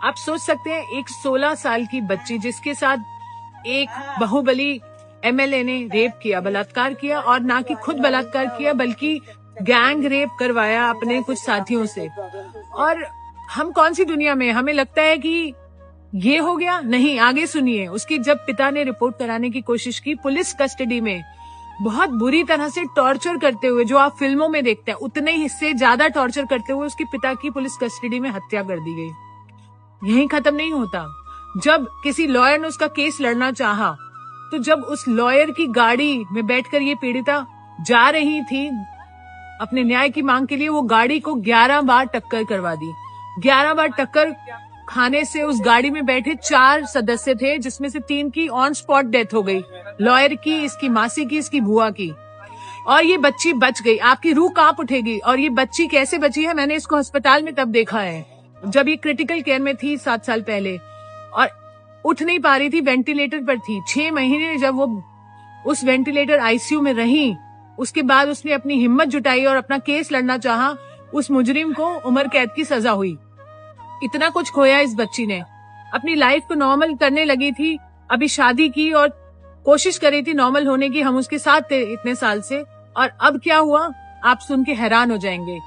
आप सोच सकते हैं एक 16 साल की बच्ची जिसके साथ एक बाहुबली एमएलए ने रेप किया, बलात्कार किया, और ना कि खुद बलात्कार किया बल्कि गैंग रेप करवाया अपने कुछ साथियों से। और हम कौन सी दुनिया में, हमें लगता है कि ये हो गया। नहीं, आगे सुनिए। उसकी जब पिता ने रिपोर्ट कराने की कोशिश की, पुलिस कस्टडी में बहुत बुरी तरह से टॉर्चर करते हुए, जो आप फिल्मों में देखते हैं उतने ही से ज्यादा टॉर्चर करते हुए उसके पिता की पुलिस कस्टडी में हत्या कर दी गई। यहीं खत्म नहीं होता। जब किसी लॉयर ने उसका केस लड़ना चाहा, तो जब उस लॉयर की गाड़ी में बैठकर ये पीड़िता जा रही थी अपने न्याय की मांग के लिए, वो गाड़ी को 11 बार टक्कर करवा दी। 11 बार टक्कर खाने से उस गाड़ी में बैठे 4 सदस्य थे, जिसमें से 3 की ऑन स्पॉट डेथ हो गई, लॉयर की, इसकी मासी की, इसकी बुआ की, और ये बच्ची बच गई। आपकी रूह कांप उठेगी। और ये बच्ची कैसे बची है, मैंने इसको अस्पताल में तब देखा है जब ये क्रिटिकल केयर में थी 7 साल पहले, और उठ नहीं पा रही थी, वेंटिलेटर पर थी। 6 महीने जब वो उस वेंटिलेटर आईसीयू में रही, उसके बाद उसने अपनी हिम्मत जुटाई और अपना केस लड़ना चाहा। उस मुजरिम को उम्र कैद की सजा हुई। इतना कुछ खोया इस बच्ची ने। अपनी लाइफ को नॉर्मल करने लगी थी, अभी शादी की और कोशिश कर रही थी नॉर्मल होने की। हम उसके साथ थे इतने साल से, और अब क्या हुआ आप सुन के हैरान हो जाएंगे।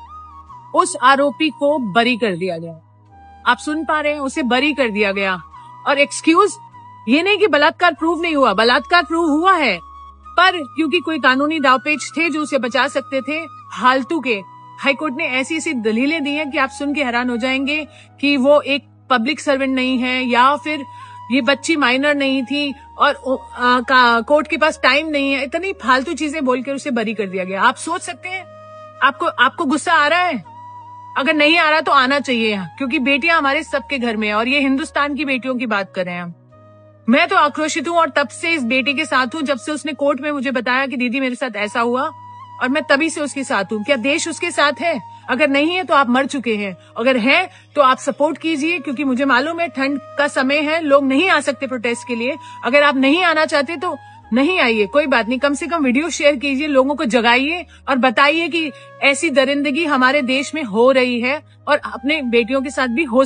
उस आरोपी को बरी कर दिया गया। आप सुन पा रहे हैं, उसे बरी कर दिया गया। और एक्सक्यूज, ये नहीं कि बलात्कार प्रूव नहीं हुआ, बलात्कार प्रूव हुआ है, पर क्योंकि कोई कानूनी दावपेच थे जो उसे बचा सकते थे, फालतू के हाईकोर्ट ने ऐसी ऐसी दलीलें दी हैं कि आप सुन के हैरान हो जाएंगे कि वो एक पब्लिक सर्वेंट नहीं है, या फिर ये बच्ची माइनर नहीं थी और कोर्ट के पास टाइम नहीं है। इतनी फालतू चीजें बोलकर उसे बरी कर दिया गया। आप सोच सकते हैं, आपको गुस्सा आ रहा है? अगर नहीं आ रहा तो आना चाहिए, क्योंकि बेटियां हमारे सबके घर में है, और ये हिंदुस्तान की बेटियों की बात कर रहे हैं हम। मैं तो आक्रोशित हूँ और तब से इस बेटी के साथ हूँ, जब से उसने कोर्ट में मुझे बताया कि दीदी मेरे साथ ऐसा हुआ, और मैं तभी से उसके साथ हूँ। क्या देश उसके साथ है? अगर नहीं है तो आप मर चुके हैं, अगर है तो आप सपोर्ट कीजिए, क्योंकि मुझे मालूम है ठंड का समय है, लोग नहीं आ सकते प्रोटेस्ट के लिए। अगर आप नहीं आना चाहते तो नहीं आइए, कोई बात नहीं, कम से कम वीडियो शेयर कीजिए, लोगों को जगाइए और बताइए कि ऐसी दरिंदगी हमारे देश में हो रही है और अपने बेटियों के साथ भी हो सकती है।